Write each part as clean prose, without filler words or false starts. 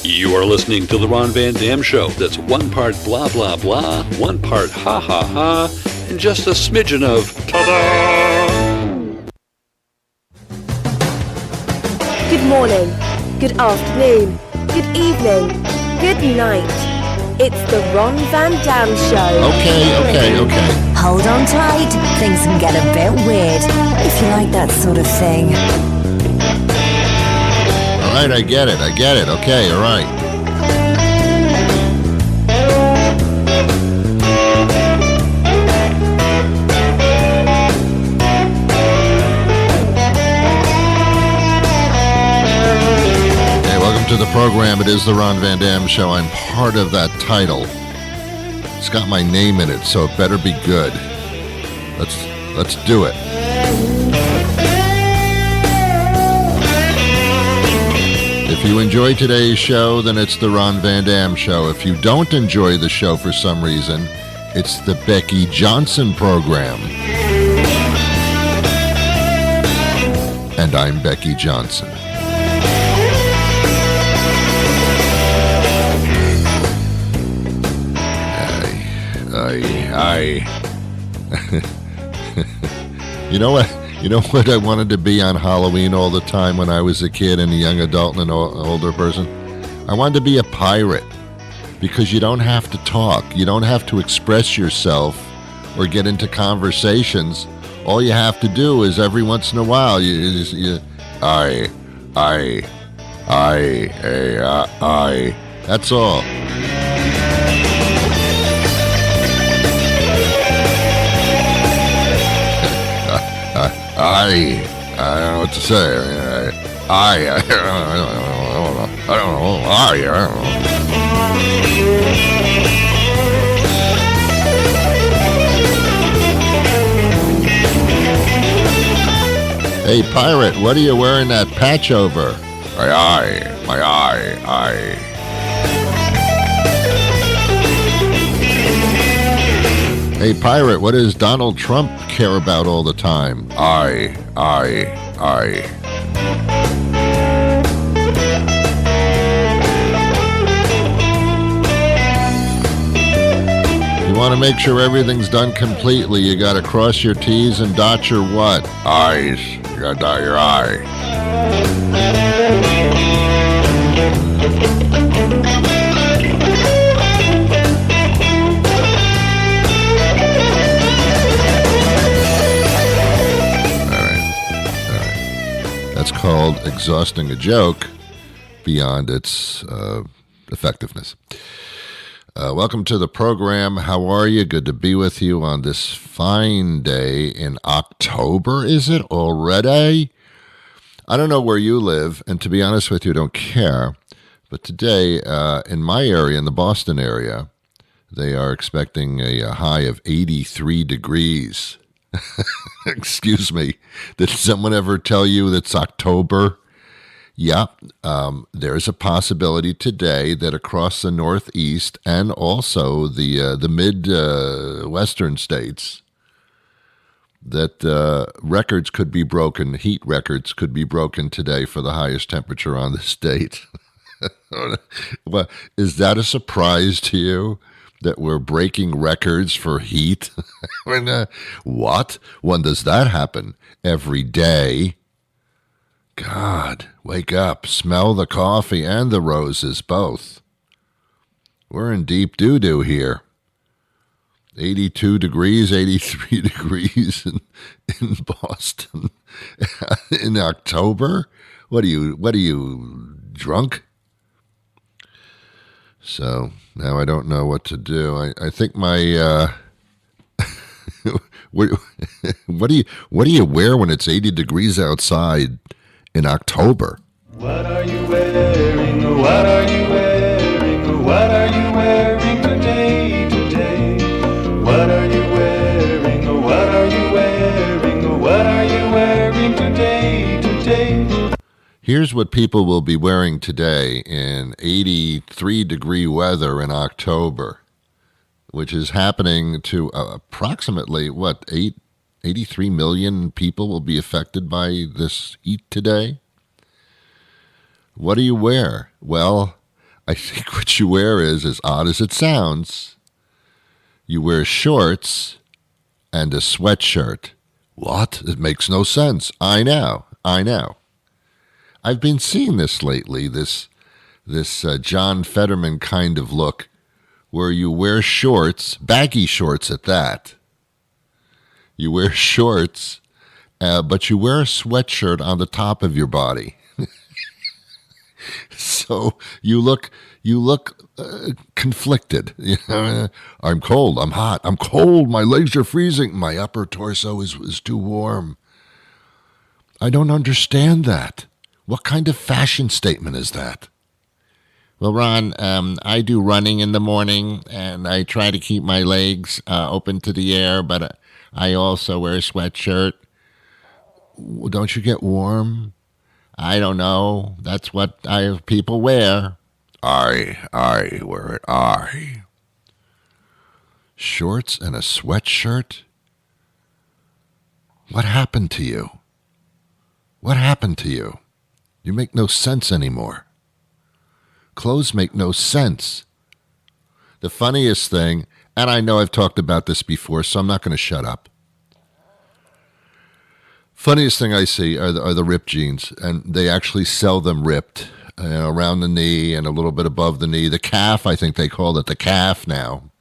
You are listening to The Ron Van Dam Show. That's one part blah, blah, blah, one part ha, ha, ha, and just a smidgen of ta-da! Good morning, good afternoon, good evening, good night. It's The Ron Van Dam Show. Okay. Hold on tight. Things can get a bit weird, if you like that sort of thing. All right, I get it. Okay, all right. Hey, welcome to the program. It is the Ron Van Dam Show. I'm part of that title. It's got my name in it, so it better be good. Let's do it. If you enjoy today's show, then it's the Ron Van Dam Show. If you don't enjoy the show for some reason, it's the Becky Johnson program. And I'm Becky Johnson. You know what I wanted to be on Halloween all the time when I was a kid and a young adult and an older person? I wanted to be a pirate, because you don't have to talk. You don't have to express yourself or get into conversations. All you have to do is every once in a while, I. That's all. I don't know what to say. I don't know. Hey, pirate, what are you wearing that patch over? My eye. Hey, pirate, what does Donald Trump care about all the time? I. You want to make sure everything's done completely. You got to cross your T's and dot your what? I's. You got to dot your I. That's called exhausting a joke beyond its effectiveness. Welcome to the program. How are you? Good to be with you on this fine day in October. Is it already? I don't know where you live, and to be honest with you, I don't care. But today, in my area, in the Boston area, they are expecting a high of 83 degrees. Excuse me. Did someone ever tell you that it's October? Yeah, there's a possibility today that across the Northeast and also the mid-western states that records could be broken, heat records could be broken today for the highest temperature on the state. Well, is that a surprise to you? That we're breaking records for heat? What? When does that happen? Every day? God, wake up, smell the coffee and the roses, both. We're in deep doo-doo here. 82 degrees, 83 degrees in Boston in October? What are you, drunk? So now I don't know what to do. I think my what do you wear when it's 80 degrees outside in October? What are you wearing? What are you wearing? What are you wearing today? What are you wearing? What are you wearing? What are you wearing today? Here's what people will be wearing today in 83-degree weather in October, which is happening to approximately, 83 million people will be affected by this heat today? What do you wear? Well, I think what you wear is, as odd as it sounds, you wear shorts and a sweatshirt. What? It makes no sense. I know. I've been seeing this lately, this John Fetterman kind of look, where you wear shorts, baggy shorts at that. You wear shorts, but you wear a sweatshirt on the top of your body. So you look conflicted. I'm cold. I'm hot. I'm cold. My legs are freezing. My upper torso is too warm. I don't understand that. What kind of fashion statement is that? Well, Ron, I do running in the morning, and I try to keep my legs open to the air, but I also wear a sweatshirt. Don't you get warm? I don't know. That's what people wear. I wear it. I. Shorts and a sweatshirt? What happened to you? What happened to you? You make no sense anymore. Clothes make no sense. The funniest thing, and I know I've talked about this before, so I'm not going to shut up. Funniest thing I see are the ripped jeans, and they actually sell them ripped around the knee and a little bit above the knee. The calf, I think they call it the calf now.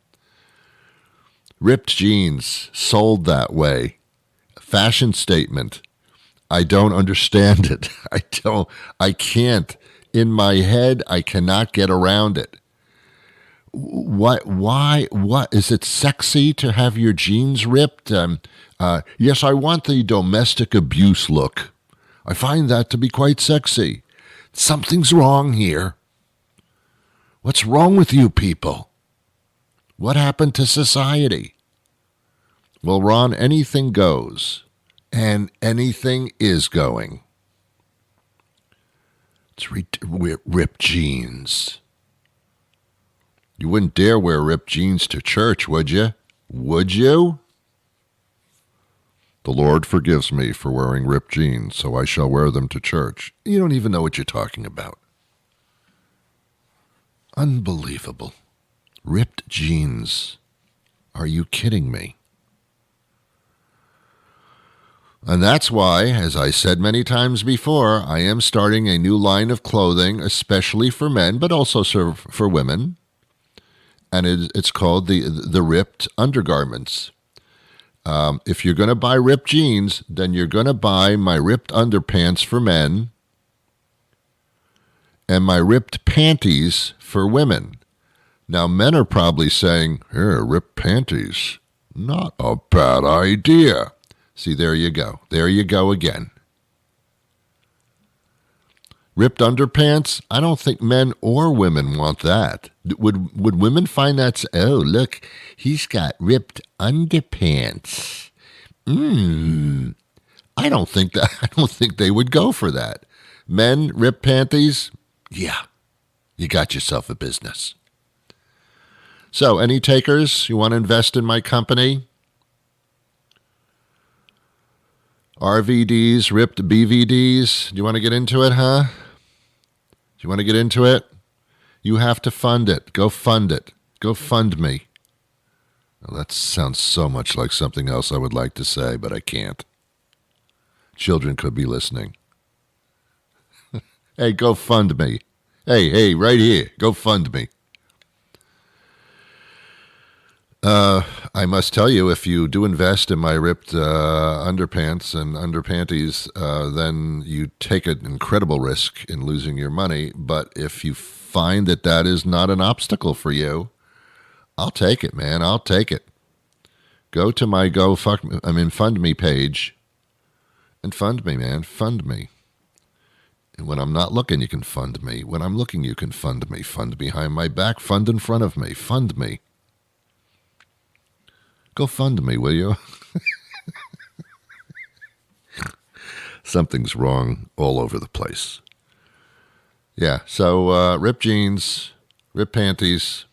Ripped jeans sold that way. Fashion statement. I don't understand it. I can't. In my head, I cannot get around it. What is it sexy to have your jeans ripped? Yes, I want the domestic abuse look. I find that to be quite sexy. Something's wrong here. What's wrong with you people? What happened to society? Well, Ron, anything goes, and anything is going. It's ripped jeans. You wouldn't dare wear ripped jeans to church, would you? Would you? The Lord forgives me for wearing ripped jeans, so I shall wear them to church. You don't even know what you're talking about. Unbelievable. Ripped jeans. Are you kidding me? And that's why, as I said many times before, I am starting a new line of clothing, especially for men, but also for women. And it's called the ripped undergarments. If you're going to buy ripped jeans, then you're going to buy my ripped underpants for men and my ripped panties for women. Now, men are probably saying, here, ripped panties. Not a bad idea. See, there you go. There you go again. Ripped underpants? I don't think men or women want that. Would women find that? Oh, look, he's got ripped underpants. I don't think they would go for that. Men, ripped panties? Yeah, you got yourself a business. So, any takers? You want to invest in my company? RVDs, ripped BVDs. Do you want to get into it, huh? Do you want to get into it? You have to fund it. Go fund it. Go fund me. Well, that sounds so much like something else I would like to say, but I can't. Children could be listening. Hey, go fund me. Hey, right here. Go fund me. I must tell you, if you do invest in my ripped underpants and underpanties, then you take an incredible risk in losing your money. But if you find that is not an obstacle for you, I'll take it, man. I'll take it. Go to my Fund Me page and fund me, man. Fund me. And when I'm not looking, you can fund me. When I'm looking, you can fund me. Fund behind my back. Fund in front of me. Fund me. Go fund me, will you? Something's wrong all over the place. Yeah, so ripped jeans, ripped panties,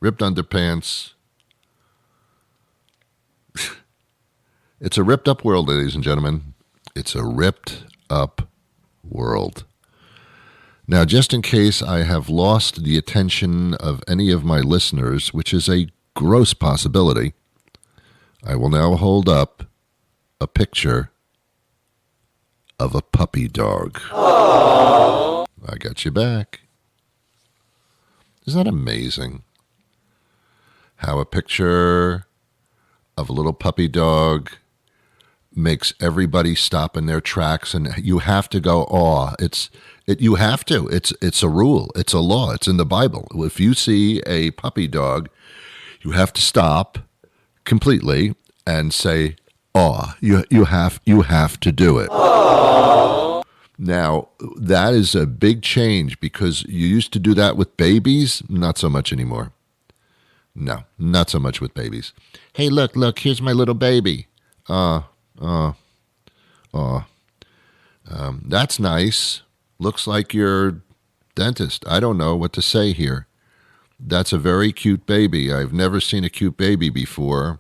ripped underpants. It's a ripped up world, ladies and gentlemen. It's a ripped up world. Now, just in case I have lost the attention of any of my listeners, which is a gross possibility, I will now hold up a picture of a puppy dog. Aww. I got you back. Isn't that amazing? How a picture of a little puppy dog makes everybody stop in their tracks, and you have to go, aw. You have to. It's a rule. It's a law. It's in the Bible. If you see a puppy dog, you have to stop completely and say, aw. You have to do it. Aww. Now, that is a big change because you used to do that with babies. Not so much anymore. No, not so much with babies. Hey, look, here's my little baby. That's nice. Looks like your dentist. I don't know what to say here. That's a very cute baby. I've never seen a cute baby before.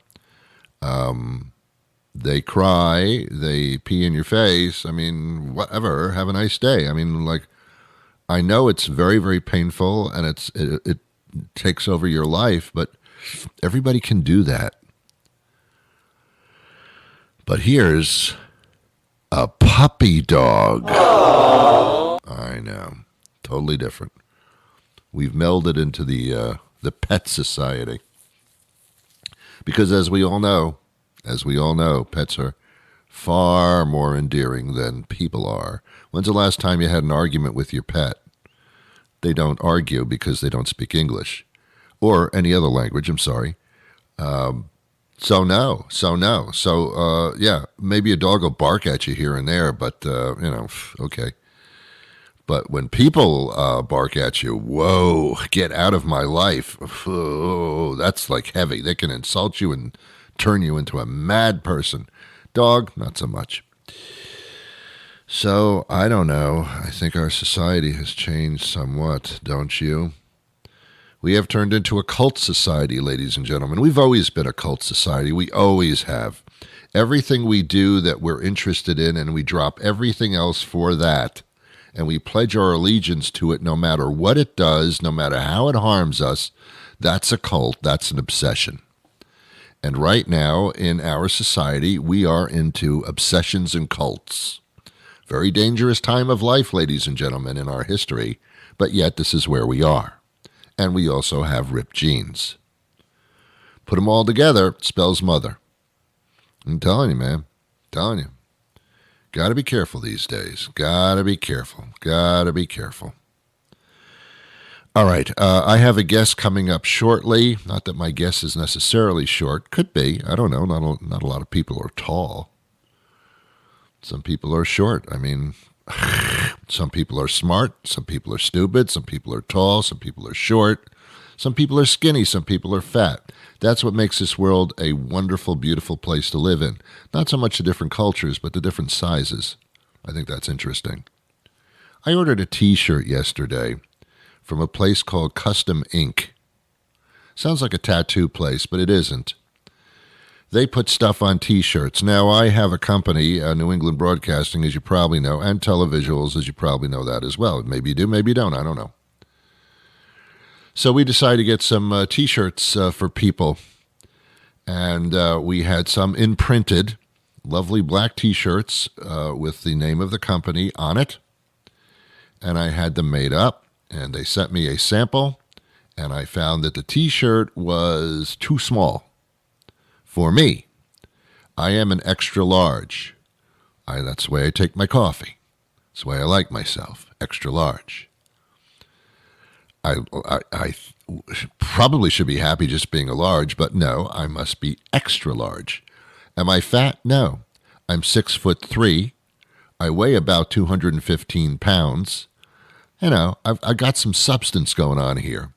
They cry. They pee in your face. I mean, whatever. Have a nice day. I mean, like, I know it's very, very painful and it takes over your life, but everybody can do that. But here's a puppy dog. Aww. I know. Totally different. We've melded into the pet society. Because as we all know, pets are far more endearing than people are. When's the last time you had an argument with your pet? They don't argue because they don't speak English. Or any other language, I'm sorry. So no. Yeah, maybe a dog will bark at you here and there, but, okay. But when people bark at you, whoa, get out of my life. Oh, that's like heavy. They can insult you and turn you into a mad person. Dog, not so much. So, I don't know. I think our society has changed somewhat, don't you? We have turned into a cult society, ladies and gentlemen. We've always been a cult society. We always have. Everything we do that we're interested in, and we drop everything else for that. And we pledge our allegiance to it no matter what it does, no matter how it harms us. That's a cult. That's an obsession. And right now, in our society, we are into obsessions and cults. Very dangerous time of life, ladies and gentlemen, in our history. But yet, this is where we are. And we also have ripped jeans. Put them all together, it spells mother. I'm telling you, man. I'm telling you. Got to be careful these days. Got to be careful. All right. I have a guest coming up shortly. Not that my guest is necessarily short. Could be. I don't know. Not a lot of people are tall. Some people are short. I mean... Some people are smart, some people are stupid, some people are tall, some people are short, some people are skinny, some people are fat. That's what makes this world a wonderful, beautiful place to live in. Not so much the different cultures, but the different sizes. I think that's interesting. I ordered a T-shirt yesterday from a place called Custom Ink. Sounds like a tattoo place, but it isn't. They put stuff on T-shirts. Now, I have a company, New England Broadcasting, as you probably know, and Televisuals, as you probably know that as well. Maybe you do, maybe you don't. I don't know. So we decided to get some T-shirts for people. And we had some imprinted, lovely black T-shirts with the name of the company on it. And I had them made up, and they sent me a sample. And I found that the T-shirt was too small. For me, I am an extra large. That's the way I take my coffee. That's the way I like myself, extra large. I probably should be happy just being a large, but no, I must be extra large. Am I fat? No. I'm 6'3". I weigh about 215 pounds. You know, I got some substance going on here.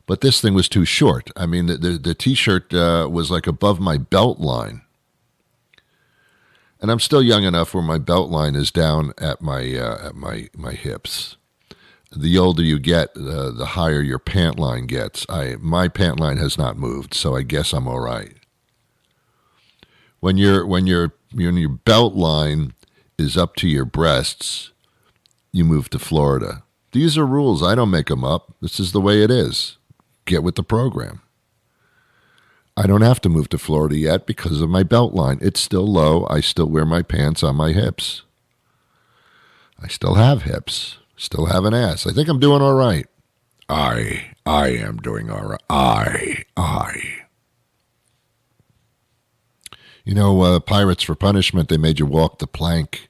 But this thing was too short. I mean, the T-shirt was like above my belt line. And I'm still young enough where my belt line is down at my hips. The older you get, the higher your pant line gets. My pant line has not moved, so I guess I'm all right. When your belt line is up to your breasts, you move to Florida. These are rules. I don't make them up. This is the way it is. Get with the program. I don't have to move to Florida yet because of my belt line. It's still low. I still wear my pants on my hips. I still have hips. Still have an ass. I think I'm doing all right. I am doing all right. You know, Pirates for Punishment, they made you walk the plank.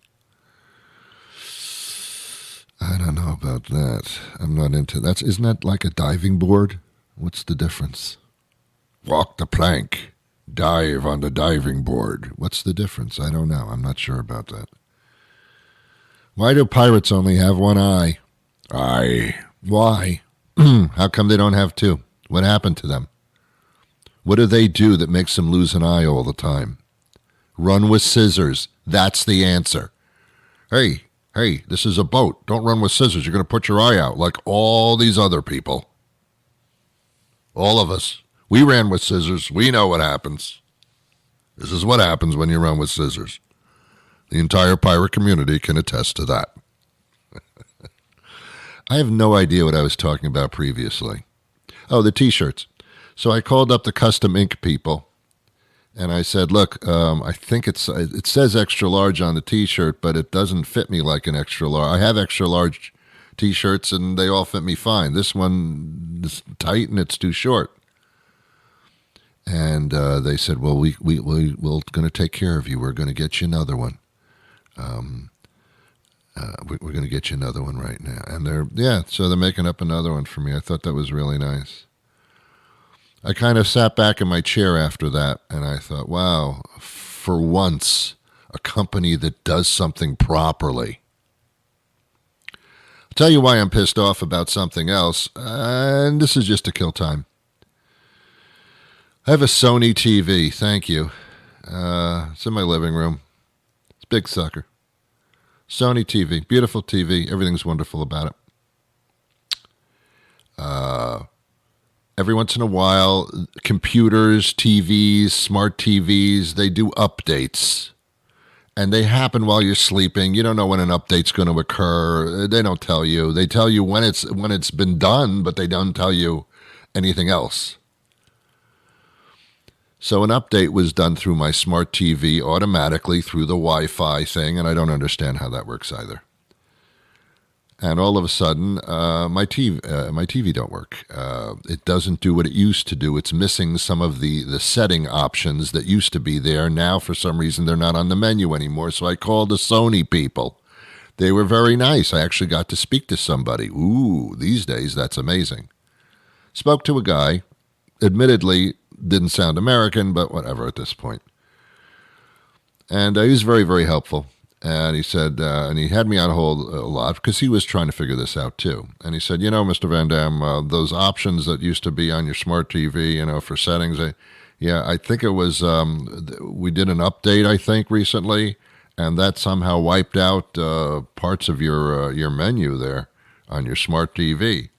I don't know about that. I'm not into that. Isn't that like a diving board? What's the difference? Walk the plank. Dive on the diving board. What's the difference? I don't know. I'm not sure about that. Why do pirates only have one eye? Why? How come they don't have two? What happened to them? What do they do that makes them lose an eye all the time? Run with scissors. That's the answer. Hey, this is a boat. Don't run with scissors. You're going to put your eye out like all these other people. All of us. We ran with scissors. We know what happens. This is what happens when you run with scissors. The entire pirate community can attest to that. I have no idea what I was talking about previously. Oh, the T-shirts. So I called up the custom ink people, and I said, look, I think it says extra large on the T-shirt, but it doesn't fit me like an extra large. I have extra large T-shirts, and they all fit me fine. This one is tight, and it's too short. And they said, well, we're going to take care of you. We're going to get you another one. We're going to get you another one right now. And so they're making up another one for me. I thought that was really nice. I kind of sat back in my chair after that, and I thought, wow, for once, a company that does something properly. I'll tell you why I'm pissed off about something else, and this is just to kill time. I have a Sony TV, thank you. It's in my living room. It's a big sucker. Sony TV, beautiful TV. Everything's wonderful about it. Every once in a while, computers, TVs, smart TVs, they do updates. And they happen while you're sleeping. You don't know when an update's going to occur. They don't tell you. They tell you when it's been done, but they don't tell you anything else. So an update was done through my smart TV automatically through the Wi-Fi thing, and I don't understand how that works either. And all of a sudden, my TV don't work. It doesn't do what it used to do. It's missing some of the setting options that used to be there. Now, for some reason, they're not on the menu anymore. So I called the Sony people. They were very nice. I actually got to speak to somebody. Ooh, these days, that's amazing. Spoke to a guy, admittedly, didn't sound American, but whatever at this point. And he was very, very helpful. And he said, and he had me on hold a lot because he was trying to figure this out too. And he said, Mr. Van Dam, those options that used to be on your smart TV, for settings, I think it was, we did an update, I think, recently, and that somehow wiped out parts of your menu there on your smart TV.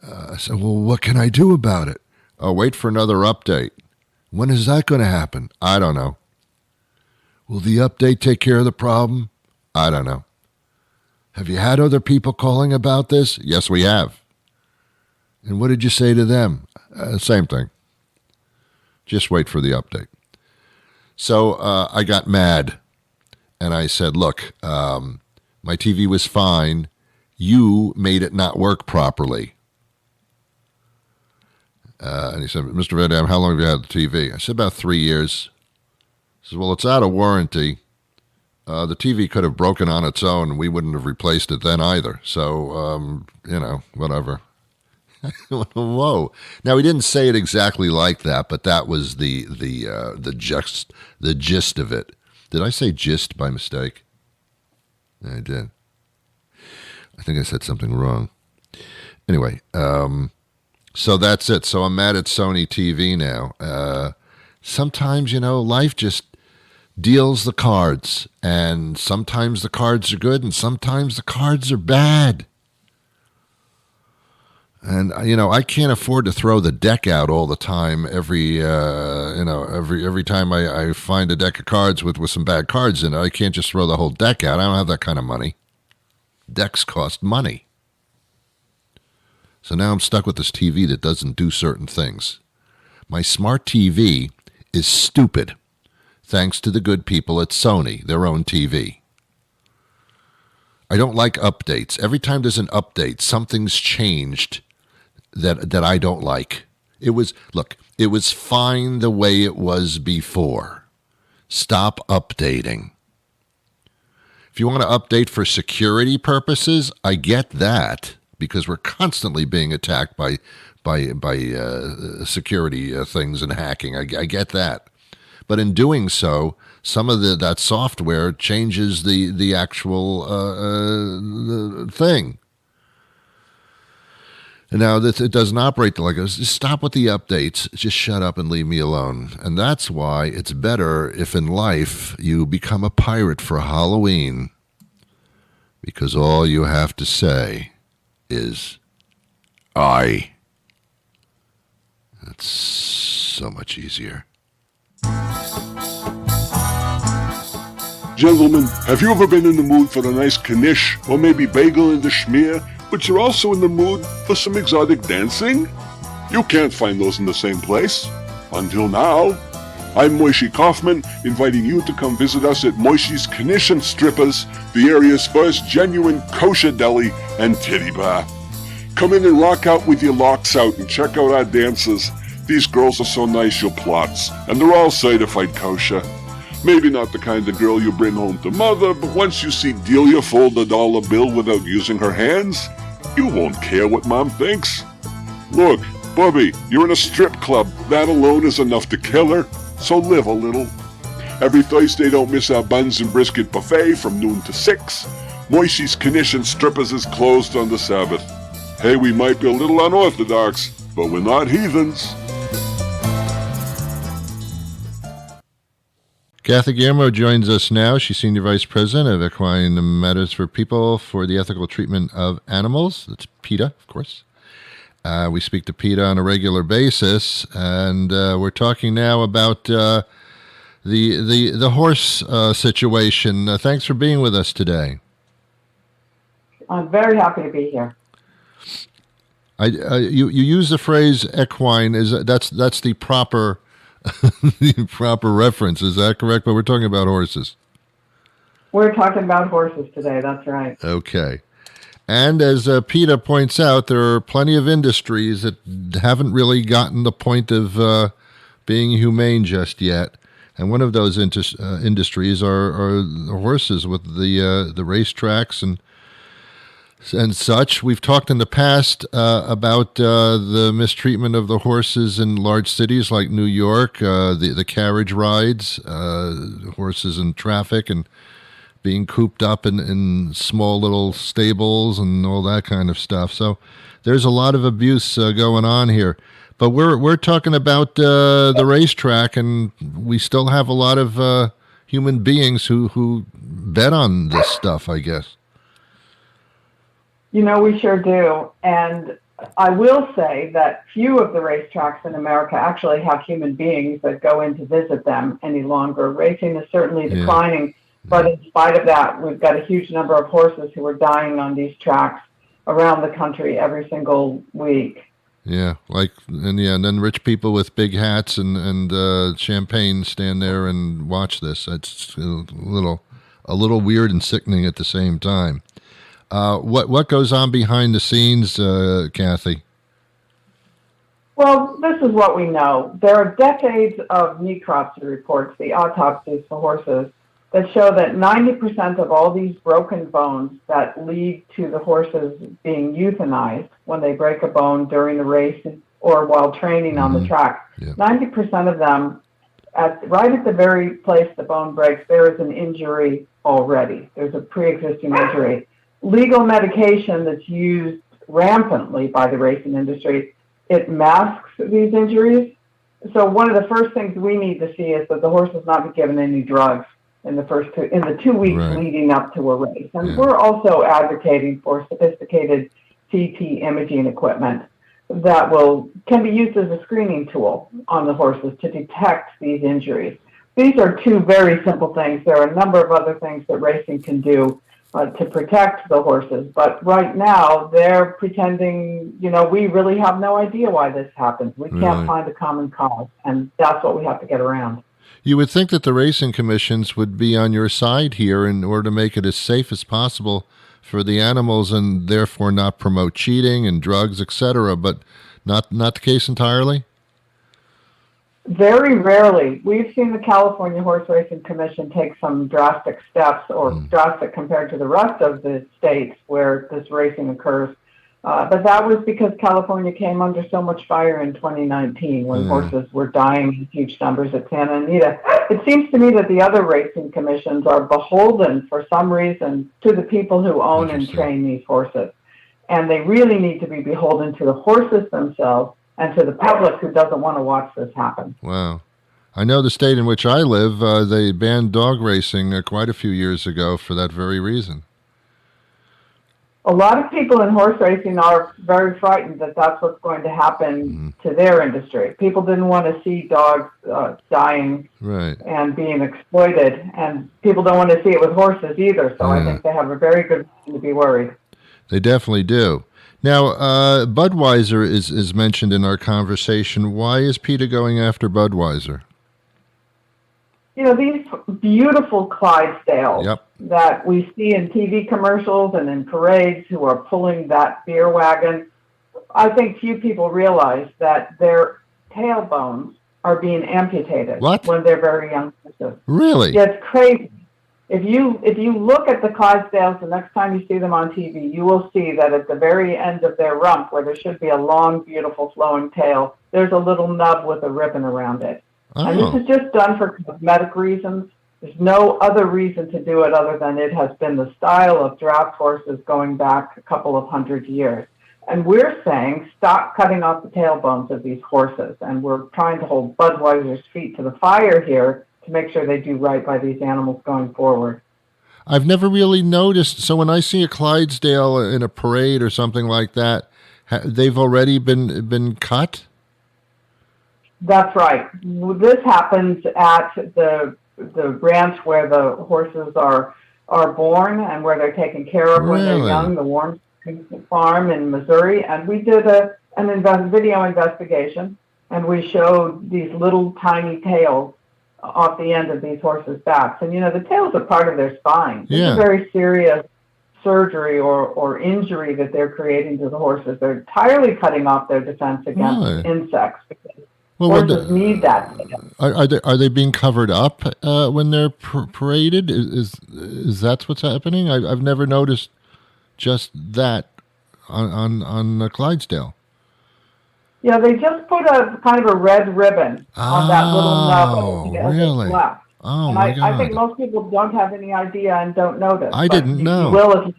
I said, well, what can I do about it? Oh, wait for another update. When is that going to happen? I don't know. Will the update take care of the problem? I don't know. Have you had other people calling about this? Yes, we have. And what did you say to them? Same thing. Just wait for the update. So I got mad, and I said, look, my TV was fine. You made it not work properly. And he said, Mr. Van Dam, how long have you had the TV? I said, about 3 years. He says, well, it's out of warranty. The TV could have broken on its own, and we wouldn't have replaced it then either. So, whatever. Whoa. Now, he didn't say it exactly like that, but that was the gist of it. Did I say gist by mistake? I did. I think I said something wrong. Anyway, so that's it. So I'm mad at Sony TV now. Sometimes, life just deals the cards, and sometimes the cards are good, and sometimes the cards are bad. And I can't afford to throw the deck out all the time. Every time I find a deck of cards with some bad cards in it, I can't just throw the whole deck out. I don't have that kind of money. decks cost money. So now I'm stuck with this TV that doesn't do certain things. My smart TV is stupid, thanks to the good people at Sony, their own TV. I don't like updates. Every time there's an update, something's changed that I don't like. It was fine the way it was before. Stop updating. If you want to update for security purposes, I get that, because we're constantly being attacked by security things and hacking. I get that. But in doing so, some of that software changes the actual thing. And now that it doesn't operate like this, just stop with the updates. Just shut up and leave me alone. And that's why it's better if in life you become a pirate for Halloween, because all you have to say is, I. That's so much easier. Gentlemen, have you ever been in the mood for a nice knish or maybe bagel in the schmear, but you're also in the mood for some exotic dancing? You can't find those in the same place. Until now. I'm Moishi Kaufman, inviting you to come visit us at Moishi's Knish and Strippers, the area's first genuine kosher deli and titty bar. Come in and rock out with your locks out and check out our dancers. These girls are so nice you'll plots, and they're all certified kosher. Maybe not the kind of girl you bring home to mother, but once you see Delia fold a dollar bill without using her hands, you won't care what mom thinks. Look, Bubby, you're in a strip club. That alone is enough to kill her, so live a little. Every Thursday, don't miss our buns and brisket buffet from noon to 6. Moishi's Knish and Strippers is closed on the Sabbath. Hey, we might be a little unorthodox, but we're not heathens. Kathy Guillermo joins us now. She's Senior Vice President of Equine Matters for People for the Ethical Treatment of Animals. That's P.E.T.A, of course. We speak to P.E.T.A on a regular basis, and we're talking now about the horse situation. Thanks for being with us today. I'm very happy to be here. You use the phrase equine. That's the proper the proper reference. Is that correct? But we're talking about horses. We're talking about horses today. That's right. Okay. And as P.E.T.A points out, there are plenty of industries that haven't really gotten the point of being humane just yet. And one of those industries are the horses with the racetracks and such. We've talked in the past about the mistreatment of the horses in large cities like New York, the carriage rides, horses in traffic and being cooped up in small little stables and all that kind of stuff. So there's a lot of abuse going on here. But we're talking about the racetrack, and we still have a lot of human beings who bet on this stuff, I guess. You know, we sure do. And I will say that few of the racetracks in America actually have human beings that go in to visit them any longer. Racing is certainly declining, but in spite of that, we've got a huge number of horses who are dying on these tracks around the country every single week. Yeah, and then rich people with big hats and champagne stand there and watch this. It's a little weird and sickening at the same time. What goes on behind the scenes, Kathy? Well, this is what we know. There are decades of necropsy reports, the autopsies for horses, that show that 90% of all these broken bones that lead to the horses being euthanized when they break a bone during the race or while training on the track, 90% of them, right at the very place the bone breaks, there is an injury already. There's a pre-existing injury. Legal medication that's used rampantly by the racing industry, it masks these injuries. So one of the first things we need to see is that the horse has not been given any drugs in the 2 weeks leading up to a race. And we're also advocating for sophisticated CT imaging equipment that can be used as a screening tool on the horses to detect these injuries. These are two very simple things. There are a number of other things that racing can do to protect the horses. But right now, they're pretending, we really have no idea why this happened. We can't find a common cause, and that's what we have to get around. You would think that the racing commissions would be on your side here in order to make it as safe as possible for the animals and therefore not promote cheating and drugs, etc., but not the case entirely? Very rarely. We've seen the California Horse Racing Commission take some drastic steps, or drastic compared to the rest of the states where this racing occurs. But that was because California came under so much fire in 2019 when horses were dying in huge numbers at Santa Anita. It seems to me that the other racing commissions are beholden for some reason to the people who own and train these horses. And they really need to be beholden to the horses themselves and to the public who doesn't want to watch this happen. Wow. I know the state in which I live, they banned dog racing quite a few years ago for that very reason. A lot of people in horse racing are very frightened that that's what's going to happen to their industry. People didn't want to see dogs dying and being exploited, and people don't want to see it with horses either, so I think they have a very good reason to be worried. They definitely do. Now, Budweiser is mentioned in our conversation. Why is PETA going after Budweiser? These beautiful Clydesdales that we see in TV commercials and in parades who are pulling that beer wagon, I think few people realize that their tailbones are being amputated when they're very young. Really? Yeah, it's crazy. If you look at the Clydesdales the next time you see them on TV, you will see that at the very end of their rump, where there should be a long, beautiful, flowing tail, there's a little nub with a ribbon around it. And this is just done for cosmetic reasons. There's no other reason to do it other than it has been the style of draft horses going back a couple of hundred years. And we're saying stop cutting off the tailbones of these horses. And we're trying to hold Budweiser's feet to the fire here to make sure they do right by these animals going forward. I've never really noticed. So when I see a Clydesdale in a parade or something like that, they've already been cut? That's right. This happens at the ranch where the horses are born and where they're taken care of when they're young, the Warm Farm in Missouri. And we did a video investigation, and we showed these little tiny tails off the end of these horses' backs. And, the tails are part of their spine. It's a very serious surgery or injury that they're creating to the horses. They're entirely cutting off their defense against insects because horses need that. Are they being covered up when they're paraded? Is that what's happening? I've never noticed just that on the Clydesdale. Yeah, they just put a kind of a red ribbon on that little nub. Really? Oh, my God. I think most people don't have any idea and don't notice. I didn't know. You will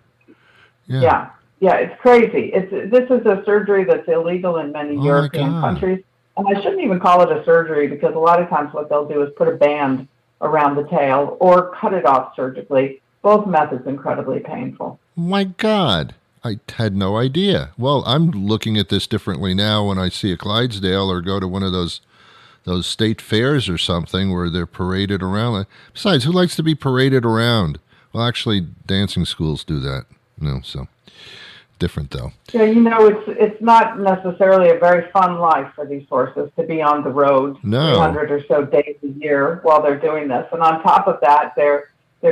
Yeah, it's crazy. This is a surgery that's illegal in many European countries. And I shouldn't even call it a surgery because a lot of times what they'll do is put a band around the tail or cut it off surgically. Both methods incredibly painful. My God. I had no idea. Well, I'm looking at this differently now when I see a Clydesdale or go to one of those state fairs or something where they're paraded around. Besides, who likes to be paraded around? Well, actually, dancing schools do that. So different though. Yeah, it's not necessarily a very fun life for these horses to be on the road 300 or so days a year while they're doing this. And on top of that, their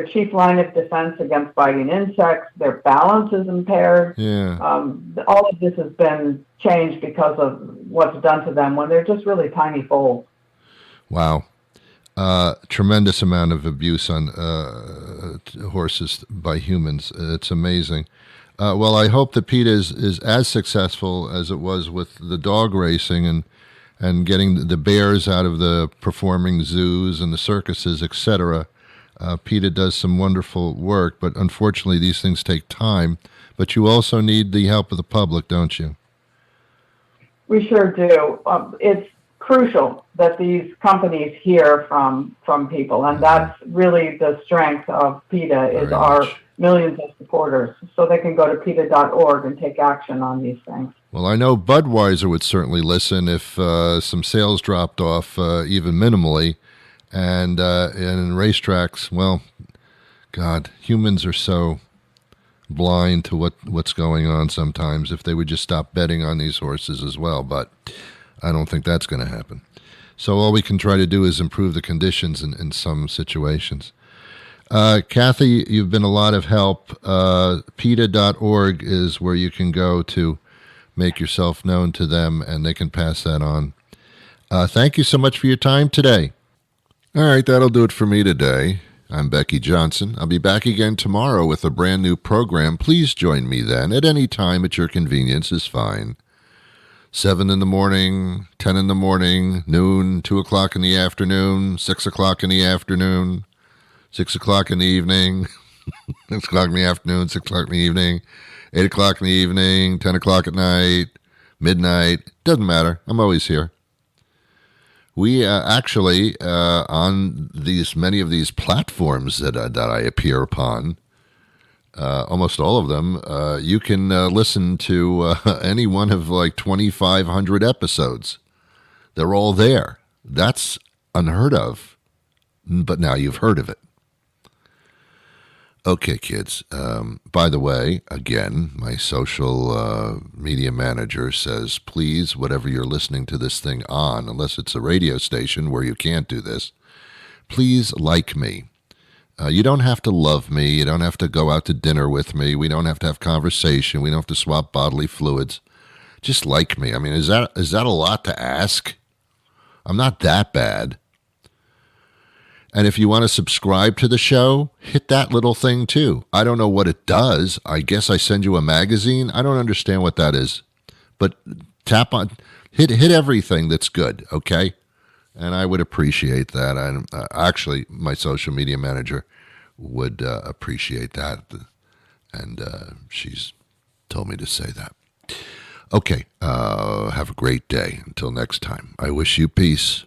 chief line of defense against biting insects, their balance is impaired. Yeah. All of this has been changed because of what's done to them when they're just really tiny foals. Wow. Tremendous amount of abuse on horses by humans. It's amazing. Well, I hope that PETA is as successful as it was with the dog racing and getting the bears out of the performing zoos and the circuses, etc. PETA does some wonderful work, but unfortunately these things take time. But you also need the help of the public, don't you? We sure do. It's crucial that these companies hear from people, and that's really the strength of PETA is our millions of supporters, so they can go to PETA.org and take action on these things. Well, I know Budweiser would certainly listen if some sales dropped off even minimally. And in racetracks, well, God, humans are so blind to what's going on sometimes if they would just stop betting on these horses as well. But I don't think that's going to happen. So all we can try to do is improve the conditions in some situations. Kathy, you've been a lot of help. P.E.T.A.org is where you can go to make yourself known to them, and they can pass that on. Thank you so much for your time today. All right, that'll do it for me today. I'm Becky Johnson. I'll be back again tomorrow with a brand new program. Please join me then. At any time at your convenience is fine. 7 in the morning, 10 in the morning, noon, 2 o'clock in the afternoon, 6 o'clock in the afternoon, 6 o'clock in the evening, 6 o'clock in the afternoon, 6 o'clock in the evening, 8 o'clock in the evening, 10 o'clock at night, midnight. Doesn't matter. I'm always here. We actually, on many of these platforms that I appear upon, almost all of them, you can listen to any one of like 2,500 episodes. They're all there. That's unheard of, but now you've heard of it. Okay, kids. By the way, again, my social media manager says, please, whatever you're listening to this thing on, unless it's a radio station where you can't do this, please like me. You don't have to love me. You don't have to go out to dinner with me. We don't have to have conversation. We don't have to swap bodily fluids. Just like me. I mean, is that a lot to ask? I'm not that bad. And if you want to subscribe to the show, hit that little thing too. I don't know what it does. I guess I send you a magazine. I don't understand what that is. But tap on, hit everything that's good, okay? And I would appreciate that. And actually, my social media manager would appreciate that. And she's told me to say that. Okay, have a great day. Until next time, I wish you peace.